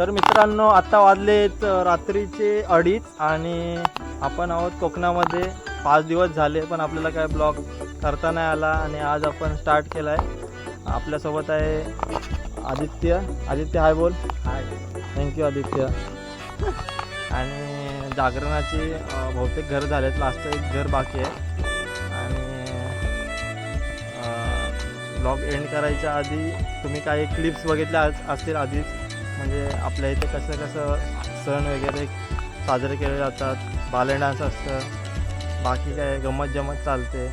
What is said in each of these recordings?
तर मित्रांनो आता वाजलेत रात्रीचे 2:30 आणि आपण आहोत कोकणामध्ये. 5 दिवस झाले पण आपल्याला काय ब्लॉग करता नाही आला आणि आज आपण स्टार्ट केला आहे. आपल्यासोबत आहे आदित्य. आदित्य हाय बोल. हाय. थँक्यू आदित्य. आणि जागरणाची बहुतेक घर झालेत, लास्ट एक घर बाकी आहे. आणि ब्लॉग एंड करायच्या आधी तुम्ही काही क्लिप्स बघितल्या असतील आधीच, म्हणजे आपल्या इथे कसं सण वगैरे साजरे केले जातात. बाले डान्स असतं, बाकी काय गंमत जमत चालते,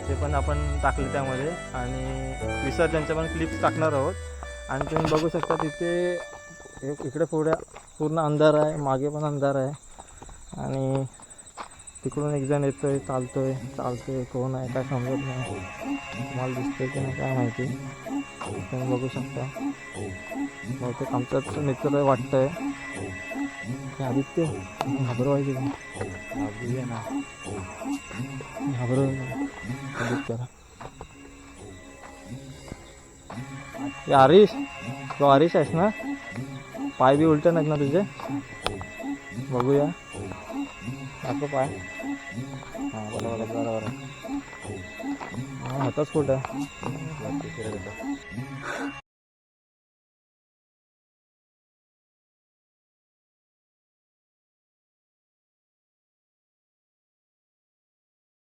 ते पण आपण टाकले त्यामध्ये. आणि विसर्जनच्या पण क्लिप्स टाकणार आहोत. आणि तुम्ही बघू शकता तिथे इकडे पूर्ण अंधार आहे, मागे पण अंधार आहे. आणि तिकडून एक जण येतोय, चालतोय कोण आहे काय समजत नाही. तुम्हाला दिसतंय की नाही काय माहिती, तुम्ही बघू शकता. बहुतेक आमचाच मित्र वाटतंय. आदित्य घाबरवायचे का? घाबरूया ना, घाबरव आदित्यला. हरीश, तो हरीश आहेस ना? पाय बी उलटे नाहीत ना तुझे? बघूया, दाखव पाय. हां बरोबर आहे. हाताच कुठं?